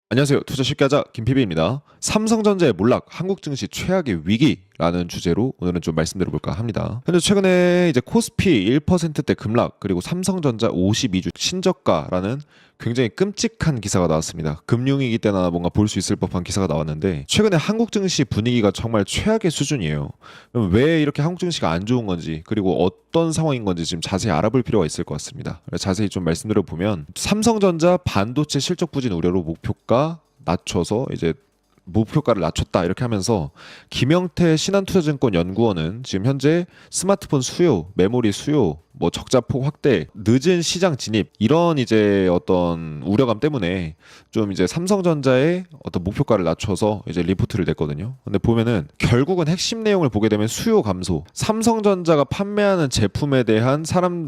안녕하세요. 투자 쉽게 하자 김PB입니다. 삼성전자의 몰락, 한국 증시 최악의 위기라는 주제로 오늘은 좀 말씀드려볼까 합니다. 현재 최근에 이제 코스피 1%대 급락, 그리고 삼성전자 52주 신저가라는 굉장히 끔찍한 기사가 나왔습니다. 금융위기 때나 뭔가 볼 수 있을 법한 기사가 나왔는데, 최근에 한국 증시 분위기가 정말 최악의 수준이에요. 그럼 왜 이렇게 한국 증시가 안 좋은 건지, 그리고 어떤 상황인 건지 지금 자세히 알아볼 필요가 있을 것 같습니다. 자세히 좀 말씀드려 보면, 삼성전자 반도체 실적 부진 우려로 목표가 낮춰서 이제 목표가를 낮췄다 이렇게 하면서, 김영태 신한투자증권 연구원은 지금 현재 스마트폰 수요, 메모리 수요, 뭐 적자폭 확대, 늦은 시장 진입, 이런 이제 어떤 우려감 때문에 좀 이제 삼성전자의 어떤 목표가를 낮춰서 이제 리포트를 냈거든요. 근데 보면은 결국은 핵심 내용을 보게 되면 수요 감소, 삼성전자가 판매하는 제품에 대한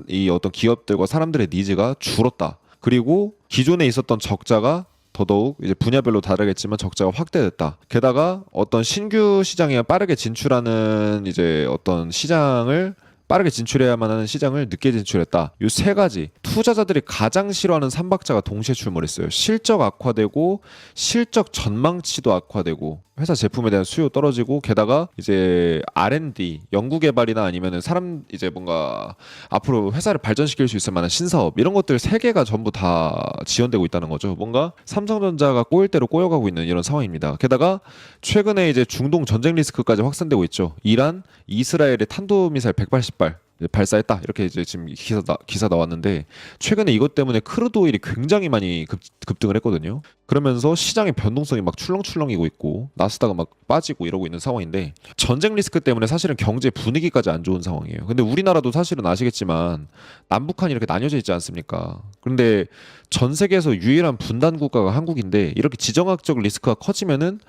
이 어떤 기업들과 사람들의 니즈가 줄었다. 그리고 기존에 있었던 적자가 더더욱 이제 분야별로 다르겠지만 적자가 확대됐다. 게다가 어떤 신규 시장에 빠르게 진출하는 이제 어떤 시장을 빠르게 진출해야만 하는 시장을 늦게 진출했다. 이 세 가지, 투자자들이 가장 싫어하는 삼박자가 동시에 출몰했어요. 실적 악화되고, 실적 전망치도 악화되고, 회사 제품에 대한 수요 떨어지고, 게다가 이제 R&D, 연구개발이나 아니면은 사람 이제 뭔가 앞으로 회사를 발전시킬 수 있을 만한 신사업, 이런 것들 세 개가 전부 다 지연되고 있다는 거죠. 뭔가 삼성전자가 꼬일 대로 꼬여가고 있는 이런 상황입니다. 게다가 최근에 이제 중동 전쟁 리스크까지 확산되고 있죠. 이란, 이스라엘의 탄도미사일 180발 발사했다, 이렇게 이제 지금 기사 나왔는데, 최근에 이것 때문에 크루드 오일이 굉장히 많이 급등을 했거든요. 그러면서 시장의 변동성이 막 출렁출렁이고 있고, 나스닥은 막 빠지고 이러고 있는 상황인데, 전쟁 리스크 때문에 사실은 경제 분위기까지 안 좋은 상황이에요. 근데 우리나라도 사실은 아시겠지만 남북한이 이렇게 나뉘어져 있지 않습니까? 그런데 전 세계에서 유일한 분단 국가가 한국인데, 이렇게 지정학적 리스크가 커지면은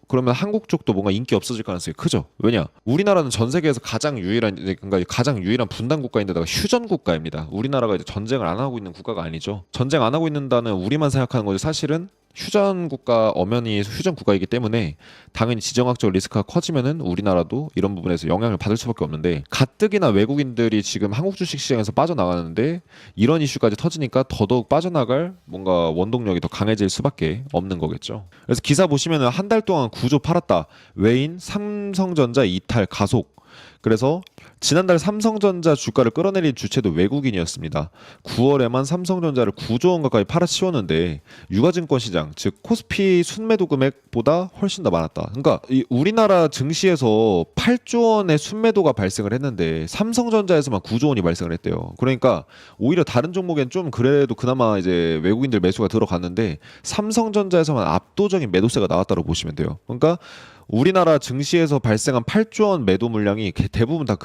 그러면 한국 쪽도 뭔가 인기 없어질 가능성이 크죠. 왜냐? 우리나라는 전 세계에서 가장 유일한, 그러니까 가장 유일한 분단 국가인데다가 휴전 국가입니다. 우리나라가 이제 전쟁을 안 하고 있는 국가가 아니죠. 전쟁 안 하고 있는다는 우리만 생각하는 거지, 사실은 휴전 국가, 엄연히 휴전 국가이기 때문에 당연히 지정학적 리스크가 커지면은 우리나라도 이런 부분에서 영향을 받을 수밖에 없는데, 가뜩이나 외국인들이 지금 한국 주식 시장에서 빠져나가는데 이런 이슈까지 터지니까 더더욱 빠져나갈 뭔가 원동력이 더 강해질 수밖에 없는 거겠죠. 그래서 기사 보시면은 한 달 동안 구조 팔았다, 외인 삼성전자 이탈 가속. 그래서 지난달 삼성전자 주가를 끌어내린 주체도 외국인이었습니다. 9월에만 삼성전자를 9조 원 가까이 팔아치웠는데, 유가증권 시장, 즉 코스피 순매도 금액보다 훨씬 더 많았다. 그러니까 이 우리나라 증시에서 8조 원의 순매도가 발생을 했는데 삼성전자에서만 9조 원이 발생을 했대요. 그러니까 오히려 다른 종목엔 좀 그래도 그나마 이제 외국인들 매수가 들어갔는데, 삼성전자에서만 압도적인 매도세가 나왔다고 보시면 돼요. 그러니까 우리나라 증시에서 발생한 8조 원 매도 물량이 대부분 다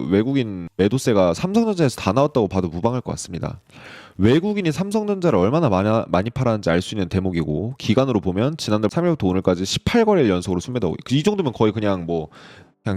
외국인 매도세가 삼성전자에서 다 나왔다고 봐도 무방할 것 같습니다. 외국인이 삼성전자를 얼마나 많이 팔았는지 알 수 있는 대목이고, 기간으로 보면 지난달 3일부터 오늘까지 18거래일 연속으로 순매도, 이 정도면 거의 그냥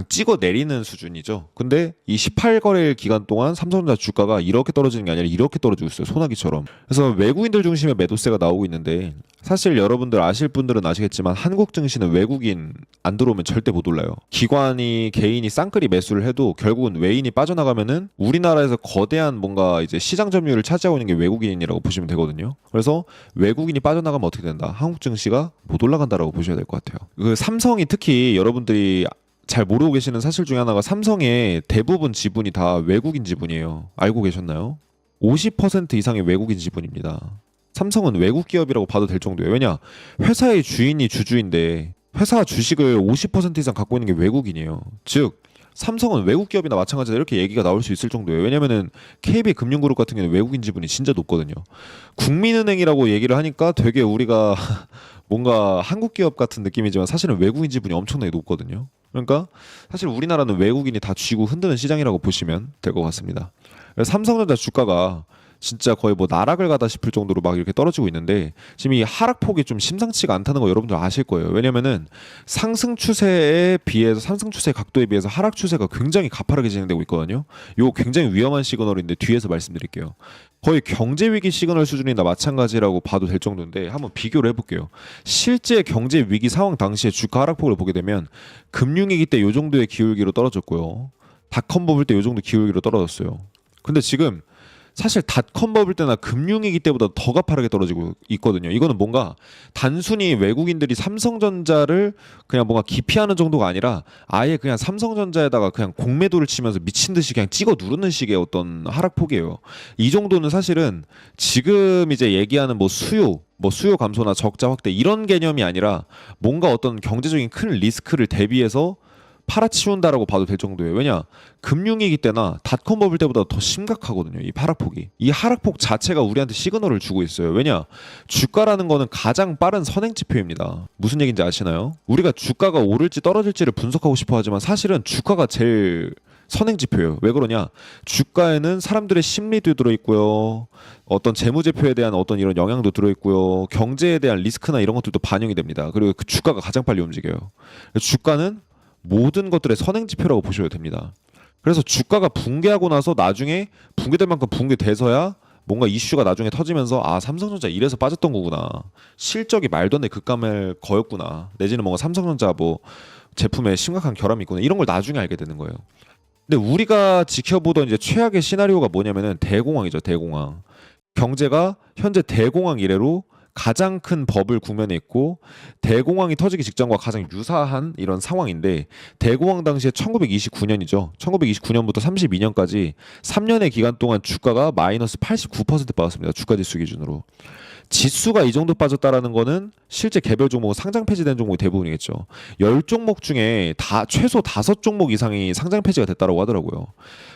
찍어 내리는 수준이죠. 근데 이 18거래일 기간 동안 삼성전자 주가가 이렇게 떨어지는 게 아니라 이렇게 떨어지고 있어요. 소나기처럼. 그래서 외국인들 중심의 매도세가 나오고 있는데, 사실 여러분들 아실 분들은 아시겠지만 한국 증시는 외국인 안 들어오면 절대 못 올라요. 기관이, 개인이 쌍끌이 매수를 해도 결국은 외인이 빠져나가면은 우리나라에서 거대한 뭔가 이제 시장 점유율을 차지하고 있는 게 외국인이라고 보시면 되거든요. 그래서 외국인이 빠져나가면 어떻게 된다? 한국 증시가 못 올라간다라고 보셔야 될 것 같아요. 그 삼성이 특히 여러분들이 잘 모르고 계시는 사실 중에 하나가, 삼성의 대부분 지분이 다 외국인 지분이에요. 알고 계셨나요? 50% 이상의 외국인 지분입니다. 삼성은 외국 기업이라고 봐도 될 정도예요. 왜냐? 회사의 주인이 주주인데 회사 주식을 50% 이상 갖고 있는 게 외국인이에요. 즉 삼성은 외국 기업이나 마찬가지다, 이렇게 얘기가 나올 수 있을 정도예요. 왜냐면은 KB금융그룹 같은 경우는 외국인 지분이 진짜 높거든요. 국민은행이라고 얘기를 하니까 되게 우리가 뭔가 한국 기업 같은 느낌이지만 사실은 외국인 지분이 엄청나게 높거든요. 그러니까 사실 우리나라는 외국인이 다 쥐고 흔드는 시장이라고 보시면 될 것 같습니다. 그래서 삼성전자 주가가 진짜 거의 뭐 나락을 가다 싶을 정도로 막 이렇게 떨어지고 있는데, 지금 이 하락폭이 좀 심상치가 않다는 거 여러분들 아실 거예요. 왜냐면은 상승 추세에 비해서, 상승 추세 각도에 비해서 하락 추세가 굉장히 가파르게 진행되고 있거든요. 이거 굉장히 위험한 시그널인데 뒤에서 말씀드릴게요. 거의 경제 위기 시그널 수준이나 마찬가지라고 봐도 될 정도인데, 한번 비교를 해볼게요. 실제 경제 위기 상황 당시에 주가 하락폭을 보게 되면, 금융위기 때 요 정도의 기울기로 떨어졌고요, 닷컴 버블 때 요 정도 기울기로 떨어졌어요. 근데 지금 사실 닷컴 버블 때나 금융위기 때보다 더 가파르게 떨어지고 있거든요. 이거는 뭔가 단순히 외국인들이 삼성전자를 그냥 뭔가 기피하는 정도가 아니라 아예 그냥 삼성전자에다가 그냥 공매도를 치면서 미친 듯이 그냥 찍어 누르는 식의 어떤 하락폭이에요. 이 정도는 사실은 지금 이제 얘기하는 뭐 수요 감소나 적자 확대 이런 개념이 아니라 뭔가 어떤 경제적인 큰 리스크를 대비해서 팔아치운다라고 봐도 될 정도예요. 왜냐? 금융위기 때나 닷컴 버블 때보다 더 심각하거든요. 이 하락폭이. 이 하락폭 자체가 우리한테 시그널을 주고 있어요. 왜냐? 주가라는 거는 가장 빠른 선행 지표입니다. 무슨 얘기인지 아시나요? 우리가 주가가 오를지 떨어질지를 분석하고 싶어 하지만 사실은 주가가 제일 선행 지표예요. 왜 그러냐? 주가에는 사람들의 심리도 들어있고요. 어떤 재무제표에 대한 어떤 이런 영향도 들어있고요. 경제에 대한 리스크나 이런 것들도 반영이 됩니다. 그리고 그 주가가 가장 빨리 움직여요. 주가는 모든 것들의 선행지표라고 보셔도 됩니다. 그래서 주가가 붕괴하고 나서 나중에 붕괴될 만큼 붕괴돼서야 뭔가 이슈가 나중에 터지면서 아 삼성전자 이래서 빠졌던 거구나. 실적이 말도 안 되는 급감을 거였구나. 내지는 뭔가 삼성전자 뭐 제품에 심각한 결함이 있구나. 이런 걸 나중에 알게 되는 거예요. 근데 우리가 지켜보던 이제 최악의 시나리오가 뭐냐면은 대공황이죠. 대공황. 경제가 현재 대공황 이래로 가장 큰 버블 국면에 있고 대공황이 터지기 직전과 가장 유사한 이런 상황인데 대공황 당시에 1929년이죠. 1929년부터 32년까지 3년의 기간 동안 주가가 마이너스 89% 빠졌습니다. 주가지수 기준으로. 지수가 이 정도 빠졌다라는 거는 실제 개별 종목 상장 폐지된 종목이 대부분이겠죠. 10종목 중에 다 최소 5종목 이상이 상장 폐지가 됐다라고 하더라고요.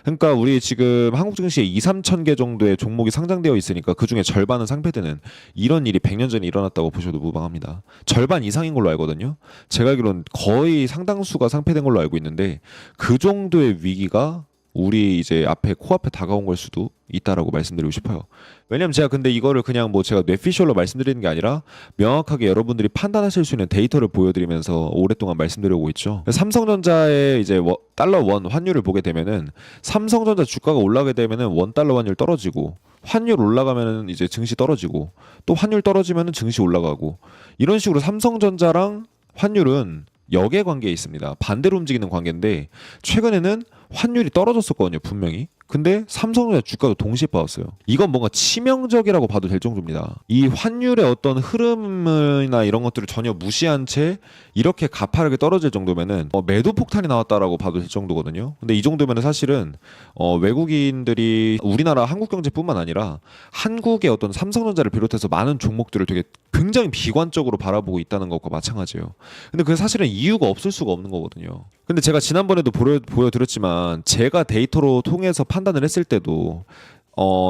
그러니까 우리 지금 한국 증시에 2, 3천 개 정도의 종목이 상장되어 있으니까 그중에 절반은 상폐되는 이런 일이 100년 전에 일어났다고 보셔도 무방합니다. 절반 이상인 걸로 알거든요. 제가 알기로는 거의 상당수가 상폐된 걸로 알고 있는데 그 정도의 위기가 우리 이제 앞에 코앞에 다가온 걸 수도 있다라고 말씀드리고 싶어요. 왜냐면 제가 근데 이거를 그냥 뭐 제가 뇌피셜로 말씀드리는 게 아니라 명확하게 여러분들이 판단하실 수 있는 데이터를 보여드리면서 오랫동안 말씀드리고 있죠. 삼성전자의 이제 달러 원 환율을 보게 되면은 삼성전자 주가가 올라가게 되면은 원 달러 환율 떨어지고 환율 올라가면은 이제 증시 떨어지고 또 환율 떨어지면은 증시 올라가고 이런 식으로 삼성전자랑 환율은 역의 관계에 있습니다. 반대로 움직이는 관계인데 최근에는 환율이 떨어졌었거든요, 분명히. 근데 삼성전자 주가도 동시에 빠졌어요. 이건 뭔가 치명적이라고 봐도 될 정도입니다. 이 환율의 어떤 흐름이나 이런 것들을 전혀 무시한 채 이렇게 가파르게 떨어질 정도면은 매도 폭탄이 나왔다라고 봐도 될 정도거든요. 근데 이 정도면은 사실은 외국인들이 우리나라 한국 경제뿐만 아니라 한국의 어떤 삼성전자를 비롯해서 많은 종목들을 되게 굉장히 비관적으로 바라보고 있다는 것과 마찬가지예요. 근데 그게 사실은 이유가 없을 수가 없는 거거든요. 근데 제가 지난번에도 보여드렸지만 제가 데이터로 통해서 판단을 했을 때도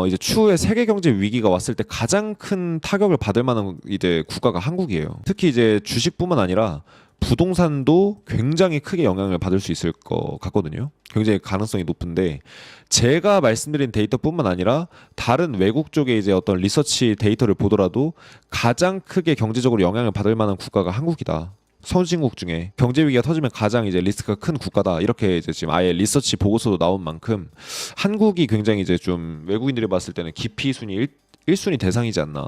이제 추후에 세계 경제 위기가 왔을 때 가장 큰 타격을 받을 만한 이제 국가가 한국이에요. 특히 이제 주식뿐만 아니라 부동산도 굉장히 크게 영향을 받을 수 있을 것 같거든요. 굉장히 가능성이 높은데 제가 말씀드린 데이터뿐만 아니라 다른 외국 쪽의 이제 어떤 리서치 데이터를 보더라도 가장 크게 경제적으로 영향을 받을 만한 국가가 한국이다. 선진국 중에 경제 위기가 터지면 가장 이제 리스크가 큰 국가다 이렇게 이제 지금 아예 리서치 보고서도 나온 만큼 한국이 굉장히 이제 좀 외국인들이 봤을 때는 기피 순위 1순위 대상이지 않나.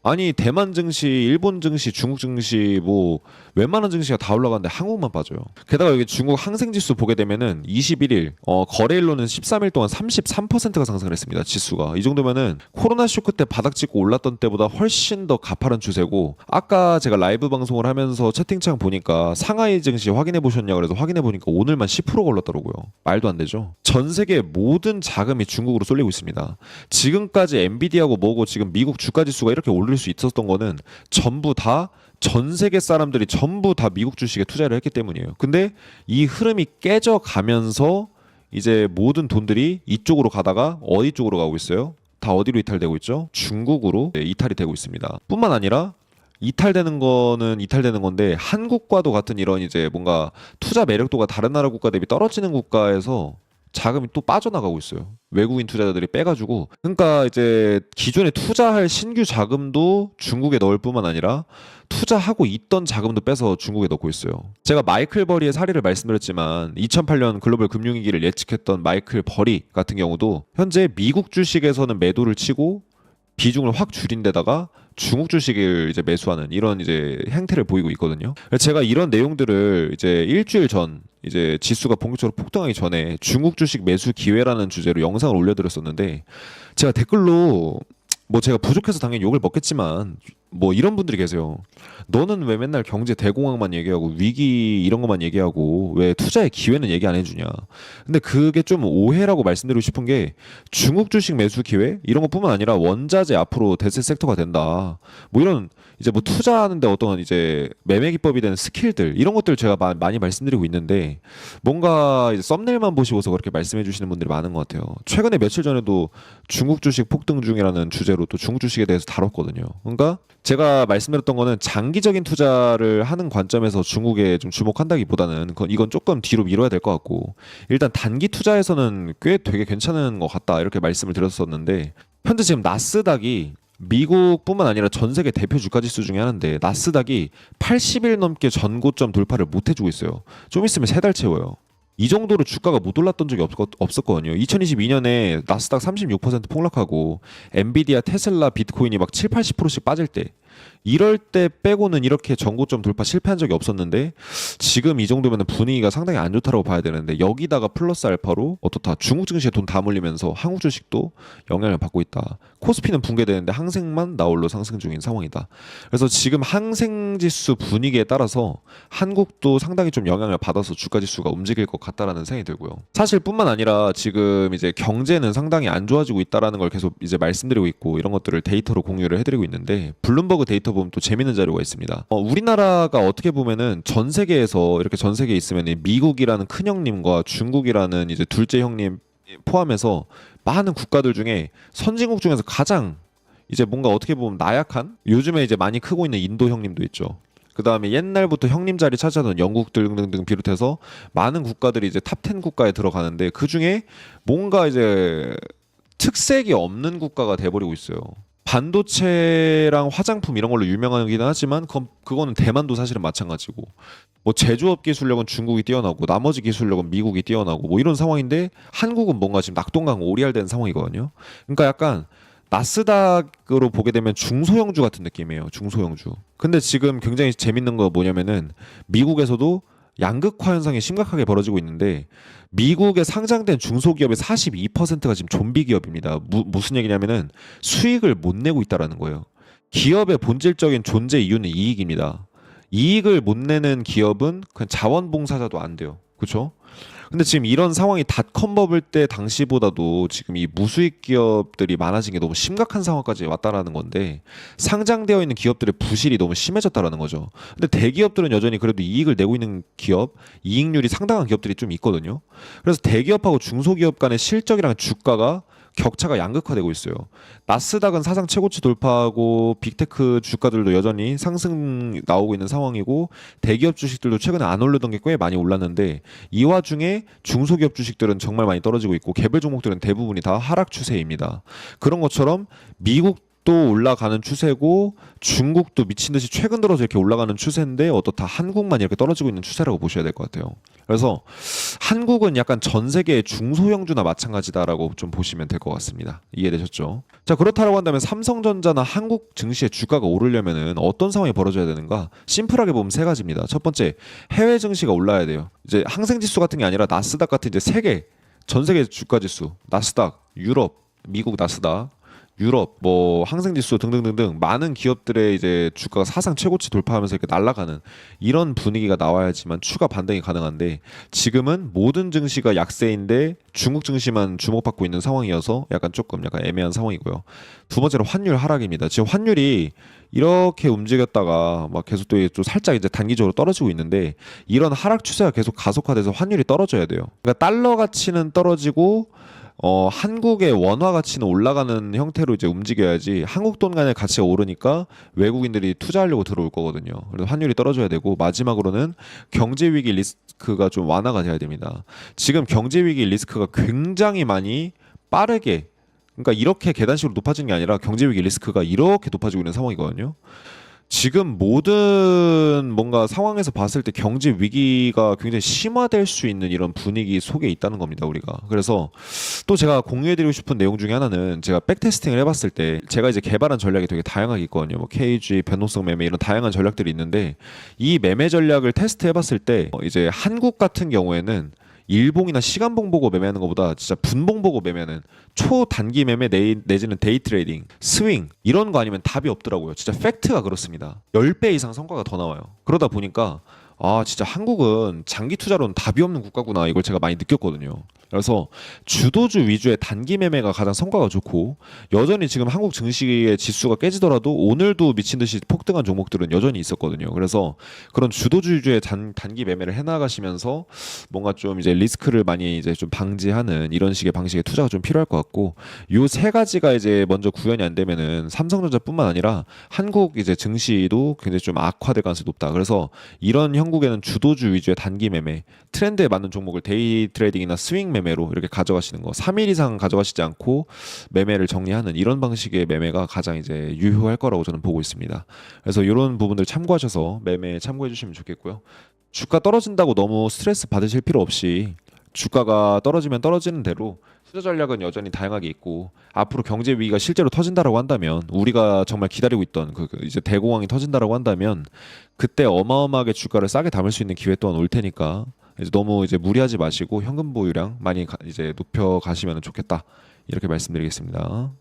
아니 대만 증시, 일본 증시, 중국 증시 뭐 웬만한 증시가 다 올라가는데 한국만 빠져요. 게다가 여기 중국 항생지수 보게 되면은 21일 거래일로는 13일 동안 33%가 상승을 했습니다. 지수가. 이 정도면은 코로나 쇼크 때 바닥 찍고 올랐던 때보다 훨씬 더 가파른 추세고 아까 제가 라이브 방송을 하면서 채팅창 보니까 상하이 증시 확인해 보셨냐 그래서 확인해 보니까 오늘만 10%가 올랐더라고요. 말도 안 되죠. 전 세계 모든 자금이 중국으로 쏠리고 있습니다. 지금까지 엔비디아고 뭐고 지금 미국 주가 지수가 이렇게 오를 수 있었던 거는 전부 다 전 세계 사람들이 전부 다 미국 주식에 투자를 했기 때문이에요. 근데 이 흐름이 깨져가면서 이제 모든 돈들이 이쪽으로 가다가 어디 쪽으로 가고 있어요? 다 어디로 이탈되고 있죠? 중국으로 이탈이 되고 있습니다. 뿐만 아니라 이탈되는 거는 이탈되는 건데 한국과도 같은 이런 이제 뭔가 투자 매력도가 다른 나라 국가 대비 떨어지는 국가에서 자금이 또 빠져나가고 있어요. 외국인 투자자들이 빼가지고. 그러니까 이제 기존에 투자할 신규 자금도 중국에 넣을 뿐만 아니라 투자하고 있던 자금도 빼서 중국에 넣고 있어요. 제가 마이클 버리의 사례를 말씀드렸지만 2008년 글로벌 금융위기를 예측했던 마이클 버리 같은 경우도 현재 미국 주식에서는 매도를 치고 비중을 확 줄인 데다가 중국 주식을 이제 매수하는 이런 이제 행태를 보이고 있거든요. 제가 이런 내용들을 이제 일주일 전 이제 지수가 본격적으로 폭등하기 전에 중국 주식 매수 기회라는 주제로 영상을 올려드렸었는데 제가 댓글로 뭐 제가 부족해서 당연히 욕을 먹겠지만 뭐 이런 분들이 계세요. 너는 왜 맨날 경제 대공황만 얘기하고 위기 이런 것만 얘기하고 왜 투자의 기회는 얘기 안 해주냐. 근데 그게 좀 오해라고 말씀드리고 싶은 게 중국 주식 매수 기회 이런 것뿐만 아니라 원자재 앞으로 대세 섹터가 된다. 뭐 이런 이제 뭐 투자하는데 어떤 이제 매매 기법이 되는 스킬들 이런 것들 제가 많이 말씀드리고 있는데 뭔가 이제 썸네일만 보시고서 그렇게 말씀해 주시는 분들이 많은 것 같아요. 최근에 며칠 전에도 중국 주식 폭등 중이라는 주제로 또 중국 주식에 대해서 다뤘거든요. 그러니까 제가 말씀드렸던 거는 장기적인 투자를 하는 관점에서 중국에 좀 주목한다기보다는 이건 조금 뒤로 미뤄야 될 것 같고 일단 단기 투자에서는 꽤 되게 괜찮은 것 같다 이렇게 말씀을 드렸었는데 현재 지금 나스닥이 미국뿐만 아니라 전 세계 대표 주가 지수 중에 하나인데 나스닥이 80일 넘게 전고점 돌파를 못 해주고 있어요. 좀 있으면 3달 채워요. 이 정도로 주가가 못 올랐던 적이 없었거든요. 2022년에 나스닥 36% 폭락하고 엔비디아, 테슬라, 비트코인이 막 7, 80%씩 빠질 때 이럴 때 빼고는 이렇게 전고점 돌파 실패한 적이 없었는데 지금 이 정도면 분위기가 상당히 안 좋다고 봐야 되는데 여기다가 플러스 알파로 어떻다 중국 증시에 돈 다 몰리면서 한국 주식도 영향을 받고 있다. 코스피는 붕괴되는데 항생만 나홀로 상승 중인 상황이다. 그래서 지금 항생지수 분위기에 따라서 한국도 상당히 좀 영향을 받아서 주가지수가 움직일 것 같다라는 생각이 들고요. 사실 뿐만 아니라 지금 이제 경제는 상당히 안 좋아지고 있다라는 걸 계속 이제 말씀드리고 있고 이런 것들을 데이터로 공유를 해드리고 있는데 블룸버그 데이터 보면 또 재밌는 자료가 있습니다. 우리나라가 어떻게 보면은 전 세계에서 이렇게 전 세계에 있으면 미국이라는 큰 형님과 중국이라는 이제 둘째 형님 포함해서 많은 국가들 중에 선진국 중에서 가장 이제 뭔가 어떻게 보면 나약한 요즘에 이제 많이 크고 있는 인도 형님도 있죠. 그 다음에 옛날부터 형님 자리 차지하던 영국 등등 비롯해서 많은 국가들이 이제 탑 10 국가에 들어가는데 그 중에 뭔가 이제 특색이 없는 국가가 돼버리고 있어요. 반도체랑 화장품 이런 걸로 유명하긴 하지만 그거는 대만도 사실은 마찬가지고 뭐 제조업 기술력은 중국이 뛰어나고 나머지 기술력은 미국이 뛰어나고 뭐 이런 상황인데 한국은 뭔가 지금 낙동강 오리알된 상황이거든요. 그러니까 약간 나스닥으로 보게 되면 중소형주 같은 느낌이에요. 중소형주. 근데 지금 굉장히 재밌는 거 뭐냐면은 미국에서도 양극화 현상이 심각하게 벌어지고 있는데 미국에 상장된 중소기업의 42%가 지금 좀비 기업입니다. 무슨 얘기냐면은 수익을 못 내고 있다라는 거예요. 기업의 본질적인 존재 이유는 이익입니다. 이익을 못 내는 기업은 그냥 자원봉사자도 안 돼요. 그렇죠? 근데 지금 이런 상황이 닷컴 버블 때 당시보다도 지금 이 무수익 기업들이 많아진 게 너무 심각한 상황까지 왔다라는 건데 상장되어 있는 기업들의 부실이 너무 심해졌다라는 거죠. 근데 대기업들은 여전히 그래도 이익을 내고 있는 기업, 이익률이 상당한 기업들이 좀 있거든요. 그래서 대기업하고 중소기업 간의 실적이랑 주가가 격차가 양극화되고 있어요. 나스닥은 사상 최고치 돌파하고 빅테크 주가들도 여전히 상승 나오고 있는 상황이고 대기업 주식들도 최근에 안 오르던 게 꽤 많이 올랐는데 이 와중에 중소기업 주식들은 정말 많이 떨어지고 있고 개별 종목들은 대부분이 다 하락 추세입니다. 그런 것처럼 미국도 올라가는 추세고 중국도 미친 듯이 최근 들어서 이렇게 올라가는 추세인데 어떻다 한국만 이렇게 떨어지고 있는 추세라고 보셔야 될 것 같아요. 그래서 한국은 약간 전 세계의 중소형주나 마찬가지다라고 좀 보시면 될 것 같습니다. 이해되셨죠? 자, 그렇다고 한다면 삼성전자나 한국 증시의 주가가 오르려면은 어떤 상황이 벌어져야 되는가? 심플하게 보면 3가지입니다. 첫 번째, 해외 증시가 올라야 돼요. 이제 항생지수 같은 게 아니라 나스닥 같은 이제 전 세계 주가 지수, 나스닥, 유럽, 미국 나스닥, 유럽, 뭐 항생지수 등등등등 많은 기업들의 이제 주가가 사상 최고치 돌파하면서 이렇게 날아가는 이런 분위기가 나와야지만 추가 반등이 가능한데 지금은 모든 증시가 약세인데 중국 증시만 주목받고 있는 상황이어서 약간 애매한 상황이고요. 두 번째로 환율 하락입니다. 지금 환율이 이렇게 움직였다가 막 계속 또 살짝 이제 단기적으로 떨어지고 있는데 이런 하락 추세가 계속 가속화돼서 환율이 떨어져야 돼요. 그러니까 달러 가치는 떨어지고 한국의 원화 가치는 올라가는 형태로 이제 움직여야지 한국 돈 간의 가치가 오르니까 외국인들이 투자하려고 들어올 거거든요. 그래서 환율이 떨어져야 되고 마지막으로는 경제 위기 리스크가 좀 완화가 돼야 됩니다. 지금 경제 위기 리스크가 굉장히 많이 빠르게 그러니까 이렇게 계단식으로 높아지는 게 아니라 경제 위기 리스크가 이렇게 높아지고 있는 상황이거든요. 지금 모든 뭔가 상황에서 봤을 때 경제 위기가 굉장히 심화될 수 있는 이런 분위기 속에 있다는 겁니다, 우리가. 그래서 또 제가 공유해드리고 싶은 내용 중에 하나는 제가 백테스팅을 해봤을 때 제가 이제 개발한 전략이 되게 다양하게 있거든요. 뭐 KG, 변동성 매매 이런 다양한 전략들이 있는데 이 매매 전략을 테스트해봤을 때 이제 한국 같은 경우에는 일봉이나 시간봉 보고 매매하는 것보다 진짜 분봉 보고 매매하는 초단기 매매 내지는 데이 트레이딩, 스윙 이런 거 아니면 답이 없더라고요. 진짜 팩트가 그렇습니다. 10배 이상 성과가 더 나와요. 그러다 보니까 아 진짜 한국은 장기 투자로는 답이 없는 국가구나 이걸 제가 많이 느꼈거든요. 그래서 주도주 위주의 단기 매매가 가장 성과가 좋고 여전히 지금 한국 증시의 지수가 깨지더라도 오늘도 미친 듯이 폭등한 종목들은 여전히 있었거든요. 그래서 그런 주도주 위주의 단기 매매를 해나가시면서 뭔가 좀 이제 리스크를 많이 이제 좀 방지하는 이런 식의 방식의 투자가 좀 필요할 것 같고 요 세 가지가 이제 먼저 구현이 안 되면은 삼성전자뿐만 아니라 한국 이제 증시도 굉장히 좀 악화될 가능성이 높다. 그래서 이런 형국에는 주도주 위주의 단기 매매, 트렌드에 맞는 종목을 데이 트레이딩이나 스윙 매매로 이렇게 가져가시는 거, 3일 이상 가져가시지 않고 매매를 정리하는 이런 방식의 매매가 가장 이제 유효할 거라고 저는 보고 있습니다. 그래서 이런 부분들 참고하셔서 매매에 참고해 주시면 좋겠고요. 주가 떨어진다고 너무 스트레스 받으실 필요 없이 주가가 떨어지면 떨어지는 대로 투자 전략은 여전히 다양하게 있고 앞으로 경제 위기가 실제로 터진다라고 한다면 우리가 정말 기다리고 있던 그 이제 대공황이 터진다라고 한다면 그때 어마어마하게 주가를 싸게 담을 수 있는 기회 또한 올 테니까 이제 너무 이제 무리하지 마시고 현금 보유량 많이 이제 높여 가시면 좋겠다 이렇게 말씀드리겠습니다.